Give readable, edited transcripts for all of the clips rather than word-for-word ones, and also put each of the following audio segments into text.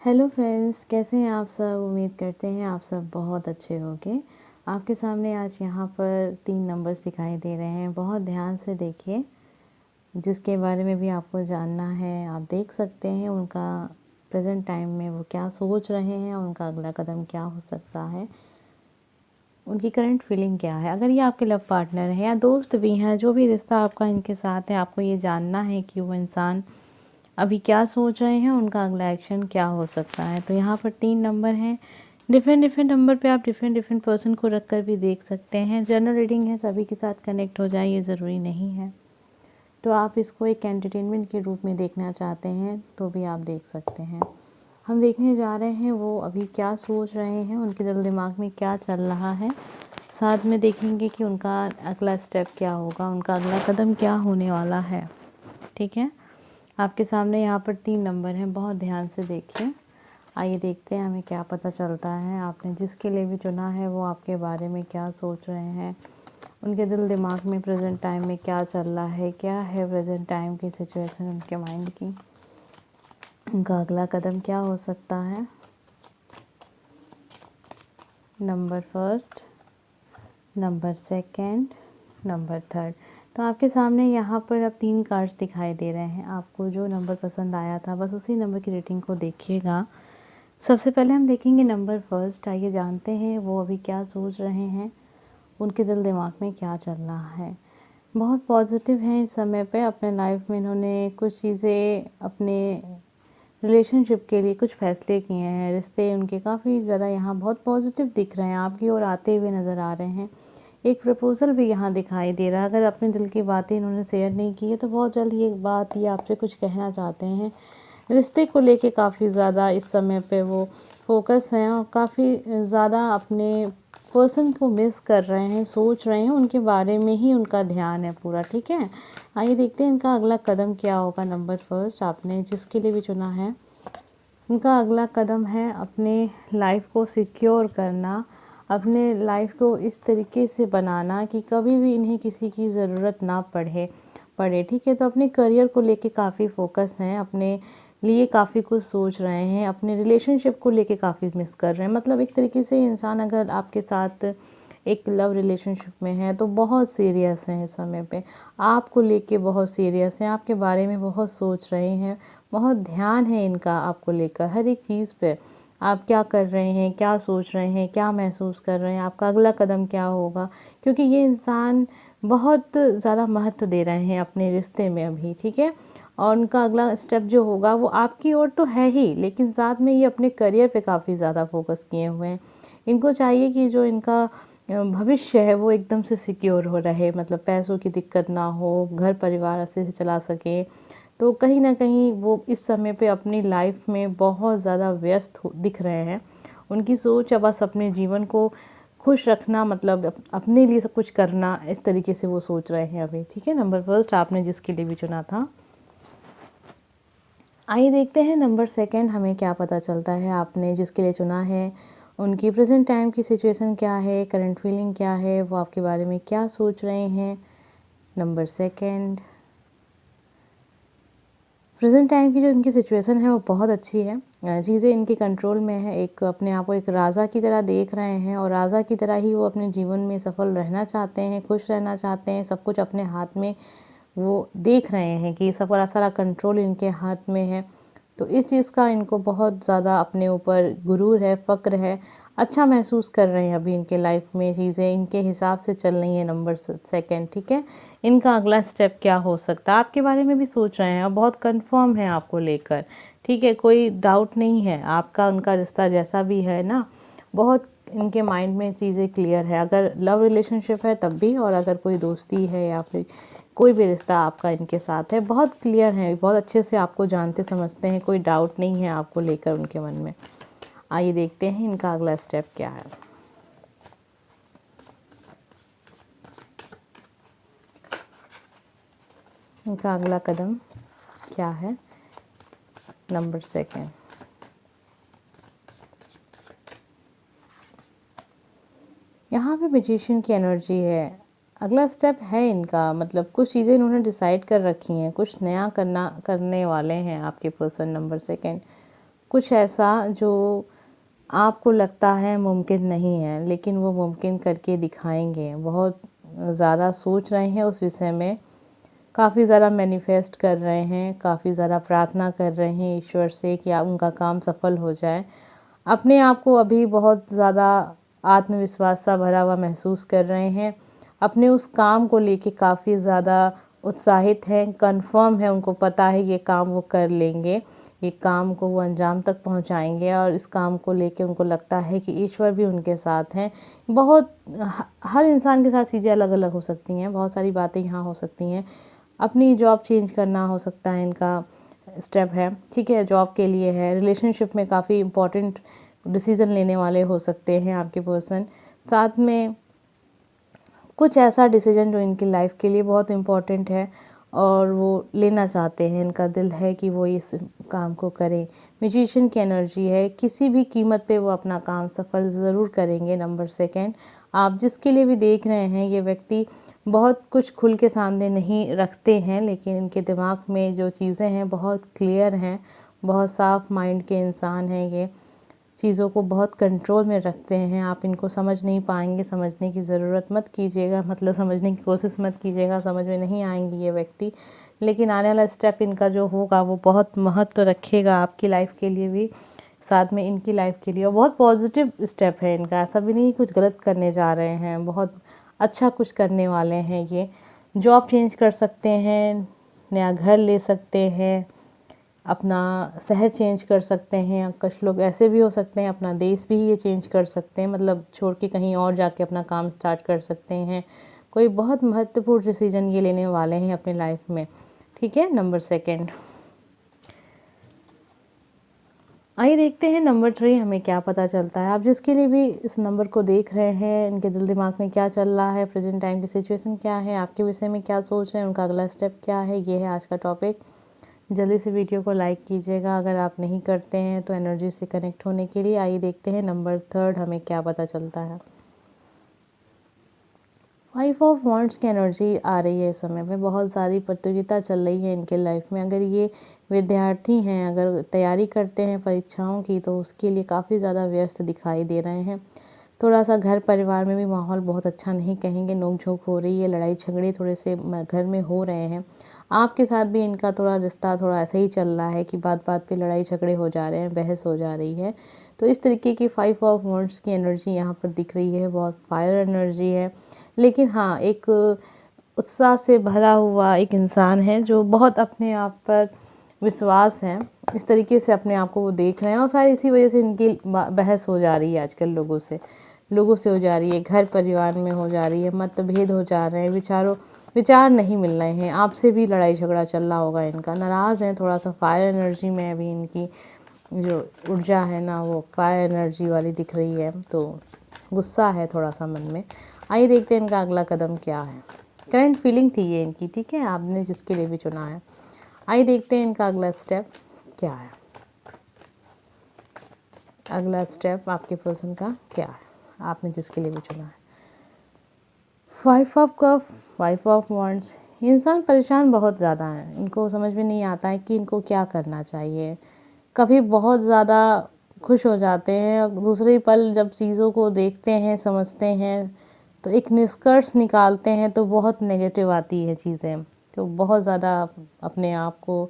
Hello friends, कैसे हैं आप सब। उम्मीद करते हैं आप सब बहुत अच्छे होंगे। आपके सामने आज यहाँ पर 3 नंबर्स दिखाई दे रहे हैं। बहुत ध्यान से देखिए, जिसके बारे में भी आपको जानना है आप देख सकते हैं। उनका प्रेजेंट टाइम में वो क्या सोच रहे हैं, उनका अगला कदम क्या हो सकता है, उनकी करंट फीलिंग क्या है। अगर ये आपके लव पार्टनर है या दोस्त भी हैं, जो भी रिश्ता आपका इनके साथ है, आपको ये जानना है कि वो इंसान अभी क्या सोच रहे हैं, उनका अगला एक्शन क्या हो सकता है। तो यहाँ पर 3 नंबर हैं। डिफरेंट डिफरेंट नंबर पे आप डिफरेंट डिफरेंट पर्सन को रख कर भी देख सकते हैं। जनरल रीडिंग है, सभी के साथ कनेक्ट हो जाए ये ज़रूरी नहीं है। तो आप इसको एक एंटरटेनमेंट के रूप में देखना चाहते हैं तो भी आप देख सकते हैं। हम देखने जा रहे हैं वो अभी क्या सोच रहे हैं, उनके दिल दिमाग में क्या चल रहा है। साथ में देखेंगे कि उनका अगला स्टेप क्या होगा, उनका अगला कदम क्या होने वाला है। ठीक है, आपके सामने यहाँ पर 3 नंबर हैं, बहुत ध्यान से देखिए। आइए देखते हैं हमें क्या पता चलता है। आपने जिसके लिए भी चुना है वो आपके बारे में क्या सोच रहे हैं, उनके दिल दिमाग में प्रेजेंट टाइम में क्या चल रहा है, क्या है प्रेजेंट टाइम की सिचुएशन उनके माइंड की, उनका अगला कदम क्या हो सकता है। Number first, number second, number third. तो आपके सामने यहाँ पर अब 3 कार्ड्स दिखाई दे रहे हैं। आपको जो नंबर पसंद आया था बस उसी नंबर की रेटिंग को देखिएगा। सबसे पहले हम देखेंगे नंबर फर्स्ट। आइए जानते हैं वो अभी क्या सोच रहे हैं, उनके दिल दिमाग में क्या चल रहा है। बहुत पॉजिटिव हैं इस समय पे। अपने लाइफ में इन्होंने कुछ चीज़ें अपने रिलेशनशिप के लिए कुछ फ़ैसले किए हैं। रिश्ते उनके काफ़ी ज़्यादा यहाँ बहुत पॉजिटिव दिख रहे हैं, आपकी ओर आते हुए नज़र आ रहे हैं। एक प्रपोज़ल भी यहाँ दिखाई दे रहा है। अगर अपने दिल की बातें इन्होंने शेयर नहीं की है तो बहुत जल्द ही एक बात ये आपसे कुछ कहना चाहते हैं। रिश्ते को लेके काफ़ी ज़्यादा इस समय पे वो फोकस हैं और काफ़ी ज़्यादा अपने पर्सन को मिस कर रहे हैं, सोच रहे हैं, उनके बारे में ही उनका ध्यान है पूरा। ठीक है, आइए देखते हैं इनका अगला कदम क्या होगा। नंबर फर्स्ट, आपने जिसके लिए भी चुना है, उनका अगला कदम है अपने लाइफ को सिक्योर करना, अपने लाइफ को इस तरीके से बनाना कि कभी भी इन्हें किसी की ज़रूरत ना पड़े। ठीक है, तो अपने करियर को लेके काफ़ी फोकस हैं, अपने लिए काफ़ी कुछ सोच रहे हैं, अपने रिलेशनशिप को लेके काफ़ी मिस कर रहे हैं। मतलब एक तरीके से इंसान अगर आपके साथ एक लव रिलेशनशिप में है तो बहुत सीरियस हैं इस समय पे, आपको लेके बहुत सीरियस हैं, आपके बारे में बहुत सोच रहे हैं, बहुत ध्यान है इनका आपको लेकर। हर एक चीज़ पे आप क्या कर रहे हैं, क्या सोच रहे हैं, क्या महसूस कर रहे हैं, आपका अगला कदम क्या होगा। क्योंकि ये इंसान बहुत ज़्यादा महत्व दे रहे हैं अपने रिश्ते में अभी। ठीक है, और उनका अगला स्टेप जो होगा वो आपकी ओर तो है ही, लेकिन साथ में ये अपने करियर पे काफ़ी ज़्यादा फोकस किए हुए हैं। इनको चाहिए कि जो इनका भविष्य है वो एकदम से सिक्योर हो रहे, मतलब पैसों की दिक्कत ना हो, घर परिवार अच्छे से चला सकें। तो कहीं न कहीं वो इस समय पे अपनी लाइफ में बहुत ज़्यादा व्यस्त दिख रहे हैं। उनकी सोच है बस अपने जीवन को खुश रखना, मतलब अपने लिए सब कुछ करना, इस तरीके से वो सोच रहे हैं अभी। ठीक है, नंबर फर्स्ट आपने जिसके लिए भी चुना था। आइए देखते हैं नंबर सेकंड हमें क्या पता चलता है। आपने जिसके लिए चुना है, उनकी प्रेजेंट टाइम की सिचुएशन क्या है, करंट फीलिंग क्या है, वो आपके बारे में क्या सोच रहे हैं। नंबर सेकंड, प्रेजेंट टाइम की जो इनकी सिचुएशन है वो बहुत अच्छी है, चीज़ें इनके कंट्रोल में है। एक अपने आप को एक राजा की तरह देख रहे हैं और राजा की तरह ही वो अपने जीवन में सफल रहना चाहते हैं, खुश रहना चाहते हैं। सब कुछ अपने हाथ में वो देख रहे हैं कि सब सारा कंट्रोल इनके हाथ में है। तो इस चीज़ का इनको बहुत ज़्यादा अपने ऊपर गुरूर है, फ़क्र है। अच्छा महसूस कर रहे हैं अभी इनके लाइफ में, चीज़ें इनके हिसाब से चल रही हैं। नंबर सेकंड, ठीक है, इनका अगला स्टेप क्या हो सकता है, आपके बारे में भी सोच रहे हैं और बहुत कंफर्म है आपको लेकर। ठीक है, कोई डाउट नहीं है, आपका उनका रिश्ता जैसा भी है ना, बहुत इनके माइंड में चीज़ें क्लियर है। अगर लव रिलेशनशिप है तब भी, और अगर कोई दोस्ती है या फिर कोई भी रिश्ता आपका इनके साथ है, बहुत क्लियर है, बहुत अच्छे से आपको जानते समझते हैं, कोई डाउट नहीं है आपको लेकर उनके मन में। आइए देखते हैं इनका अगला स्टेप क्या है। इनका अगला कदम क्या है। नंबर सेकंड, यहाँ पे मैजिशियन की एनर्जी है। अगला स्टेप है इनका, मतलब कुछ चीज़ें इन्होंने डिसाइड कर रखी हैं, कुछ नया करने वाले हैं आपके पर्सन। नंबर सेकंड, कुछ ऐसा जो आपको लगता है मुमकिन नहीं है, लेकिन वो मुमकिन करके दिखाएंगे। बहुत ज़्यादा सोच रहे हैं उस विषय में, काफ़ी ज़्यादा मैनिफेस्ट कर रहे हैं, काफ़ी ज़्यादा प्रार्थना कर रहे हैं ईश्वर से कि उनका काम सफल हो जाए। अपने आप को अभी बहुत ज़्यादा आत्मविश्वास सा भरा हुआ महसूस कर रहे हैं। अपने उस काम को लेके काफ़ी ज़्यादा उत्साहित हैं, कंफर्म है, उनको पता है ये काम वो कर लेंगे, ये काम को वो अंजाम तक पहुंचाएंगे। और इस काम को लेके उनको लगता है कि ईश्वर भी उनके साथ हैं। बहुत हर इंसान के साथ चीज़ें अलग अलग हो सकती हैं, बहुत सारी बातें यहाँ हो सकती हैं। अपनी जॉब चेंज करना हो सकता है इनका स्टेप है, ठीक है, जॉब के लिए है। रिलेशनशिप में काफ़ी इम्पोर्टेंट डिसीज़न लेने वाले हो सकते हैं आपके पर्सन। साथ में कुछ ऐसा डिसीजन जो इनकी लाइफ के लिए बहुत इम्पोर्टेंट है और वो लेना चाहते हैं, इनका दिल है कि वो इस काम को करें। म्यूजिशियन की एनर्जी है, किसी भी कीमत पे वो अपना काम सफल ज़रूर करेंगे। नंबर सेकंड, आप जिसके लिए भी देख रहे हैं, ये व्यक्ति बहुत कुछ खुल के सामने नहीं रखते हैं, लेकिन इनके दिमाग में जो चीज़ें हैं बहुत क्लियर हैं, बहुत साफ माइंड के इंसान हैं। ये चीज़ों को बहुत कंट्रोल में रखते हैं। आप इनको समझ नहीं पाएंगे, समझने की ज़रूरत मत कीजिएगा, मतलब समझने की कोशिश मत कीजिएगा, समझ में नहीं आएंगे ये व्यक्ति। लेकिन आने वाला स्टेप इनका जो होगा वो बहुत महत्व रखेगा आपकी लाइफ के लिए भी, साथ में इनकी लाइफ के लिए। और बहुत पॉजिटिव स्टेप है इनका, ऐसा भी नहीं कुछ गलत करने जा रहे हैं, बहुत अच्छा कुछ करने वाले हैं ये। जॉब चेंज कर सकते हैं, नया घर ले सकते हैं, अपना शहर चेंज कर सकते हैं। कुछ लोग ऐसे भी हो सकते हैं अपना देश भी ये चेंज कर सकते हैं, मतलब छोड़ के कहीं और जाके अपना काम स्टार्ट कर सकते हैं। कोई बहुत महत्वपूर्ण डिसीजन ये लेने वाले हैं अपनी लाइफ में, ठीक है। नंबर सेकंड, आइए देखते हैं नंबर 3 हमें क्या पता चलता है। आप जिसके लिए भी इस नंबर को देख रहे हैं, इनके दिल दिमाग में क्या चल रहा है, प्रेजेंट टाइम की सिचुएशन क्या है, आपके विषय में क्या सोच रहे हैं, उनका अगला स्टेप क्या है, ये है आज का टॉपिक। जल्दी से वीडियो को लाइक कीजिएगा अगर आप नहीं करते हैं तो, एनर्जी से कनेक्ट होने के लिए। आइए देखते हैं नंबर 3 हमें क्या पता चलता है। 5 ऑफ वॉन्ड्स की एनर्जी आ रही है इस समय पे। बहुत सारी प्रतियोगिता चल रही है इनके लाइफ में। अगर ये विद्यार्थी हैं, अगर तैयारी करते हैं परीक्षाओं की, तो उसके लिए काफ़ी ज़्यादा व्यस्त दिखाई दे रहे हैं। थोड़ा सा घर परिवार में भी माहौल बहुत अच्छा नहीं कहेंगे, नोक झोंक हो रही है, लड़ाई झगड़े थोड़े से घर में हो रहे हैं। आपके साथ भी इनका थोड़ा रिश्ता थोड़ा ऐसा ही चल रहा है कि बात बात पे लड़ाई झगड़े हो जा रहे हैं, बहस हो जा रही है। तो इस तरीके की 5 ऑफ वॉन्ड्स की एनर्जी यहाँ पर दिख रही है, बहुत फायर एनर्जी है। लेकिन हाँ, एक उत्साह से भरा हुआ एक इंसान है जो बहुत अपने आप पर विश्वास है, इस तरीके से अपने आप को वो देख रहे हैं। और शायद इसी वजह से इनकी बहस हो जा रही है आजकल लोगों से हो जा रही है, घर परिवार में हो जा रही है, मतभेद हो जा रहे हैं, विचार नहीं मिल रहे हैं। आपसे भी लड़ाई झगड़ा चल रहा होगा इनका, नाराज़ हैं थोड़ा सा, फायर एनर्जी में अभी इनकी जो ऊर्जा है ना वो फायर एनर्जी वाली दिख रही है, तो गुस्सा है थोड़ा सा मन में। आइए देखते हैं इनका अगला कदम क्या है। करंट फीलिंग थी ये इनकी, ठीक है, आपने जिसके लिए भी चुना है। आइए देखते हैं इनका अगला स्टेप क्या है। अगला स्टेप आपके पर्सन का क्या है, आपने जिसके लिए भी चुना है। 5 ऑफ कप, 5 ऑफ वॉन्ड्स। इंसान परेशान बहुत ज़्यादा है, इनको समझ में नहीं आता है कि इनको क्या करना चाहिए। कभी बहुत ज़्यादा खुश हो जाते हैं और दूसरे पल जब चीज़ों को देखते हैं, समझते हैं, तो एक निष्कर्ष निकालते हैं तो बहुत नेगेटिव आती है चीज़ें, तो बहुत ज़्यादा अपने आप को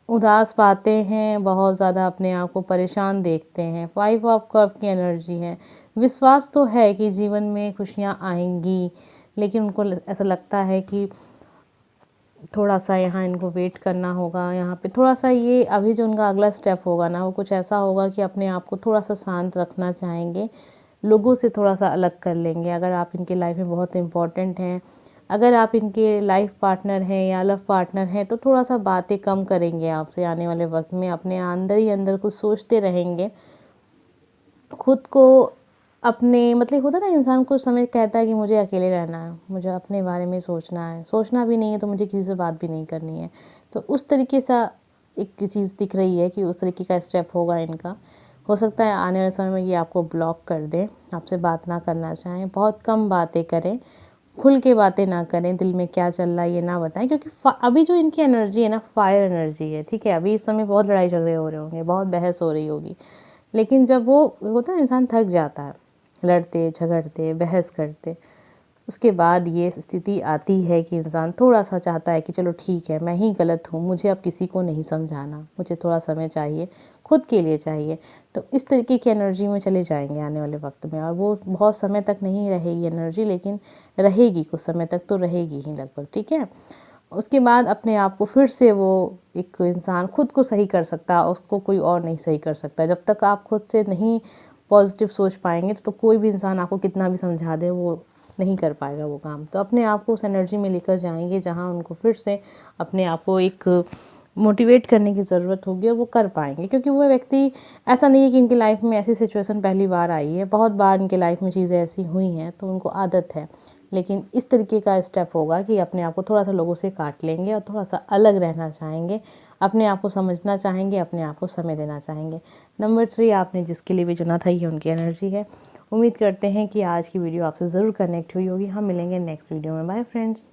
उदास पाते हैं, बहुत ज़्यादा अपने आप को परेशान देखते हैं। 5 ऑफ कप की एनर्जी है। विश्वास तो है कि जीवन में खुशियाँ आएंगी, लेकिन उनको ऐसा लगता है कि थोड़ा सा यहाँ इनको वेट करना होगा। यहाँ पे थोड़ा सा ये अभी जो उनका अगला स्टेप होगा ना, वो कुछ ऐसा होगा कि अपने आप को थोड़ा सा शांत रखना चाहेंगे, लोगों से थोड़ा सा अलग कर लेंगे। अगर आप इनके लाइफ में बहुत इम्पोर्टेंट हैं, अगर आप इनके लाइफ पार्टनर हैं या लव पार्टनर हैं, तो थोड़ा सा बातें कम करेंगे आपसे आने वाले वक्त में। अपने अंदर ही अंदर कुछ सोचते रहेंगे, खुद को अपने, मतलब होता है ना, इंसान कुछ समय कहता है कि मुझे अकेले रहना है, मुझे अपने बारे में सोचना है, सोचना भी नहीं है तो मुझे किसी से बात भी नहीं करनी है। तो उस तरीके सा एक चीज़ दिख रही है कि उस तरीके का स्टेप होगा इनका। हो सकता है आने वाले समय में ये आपको ब्लॉक कर दें, आपसे बात ना करना चाहें, बहुत कम बातें करें, खुल के बातें ना करें, दिल में क्या चल रहा है ये ना बताएं, क्योंकि अभी जो इनकी एनर्जी है ना, फायर एनर्जी है, ठीक है। अभी इस समय बहुत लड़ाई झगड़े हो रहे होंगे, बहुत बहस हो रही होगी, लेकिन जब वो होता है इंसान थक जाता है लड़ते झगड़ते बहस करते, उसके बाद ये स्थिति आती है कि इंसान थोड़ा सा चाहता है कि चलो ठीक है, मैं ही गलत हूँ, मुझे अब किसी को नहीं समझाना, मुझे थोड़ा समय चाहिए, खुद के लिए चाहिए। तो इस तरीके की एनर्जी में चले जाएंगे आने वाले वक्त में, और वो बहुत समय तक नहीं रहेगी एनर्जी, लेकिन रहेगी कुछ समय तक तो रहेगी ही लगभग, ठीक है। उसके बाद अपने आप को फिर से वो एक इंसान खुद को सही कर सकता है, उसको कोई और नहीं सही कर सकता। जब तक आप खुद से नहीं पॉजिटिव सोच पाएंगे तो कोई भी इंसान आपको कितना भी समझा दे वो नहीं कर पाएगा वो काम। तो अपने आप को उस एनर्जी में लेकर जाएंगे जहाँ उनको फिर से अपने आप को एक मोटिवेट करने की ज़रूरत होगी, और वो कर पाएंगे, क्योंकि वो व्यक्ति, ऐसा नहीं है कि इनकी लाइफ में ऐसी सिचुएशन पहली बार आई है, बहुत बार इनके लाइफ में चीज़ें ऐसी हुई हैं, तो उनको आदत है। लेकिन इस तरीके का स्टेप होगा कि अपने आप को थोड़ा सा लोगों से काट लेंगे और थोड़ा सा अलग रहना चाहेंगे, अपने आप को समझना चाहेंगे, अपने आप को समय देना चाहेंगे। नंबर 3 आपने जिसके लिए भी चुना था, ये उनकी एनर्जी है। उम्मीद करते हैं कि आज की वीडियो आपसे ज़रूर कनेक्ट हुई होगी। हम मिलेंगे नेक्स्ट वीडियो में। Bye friends.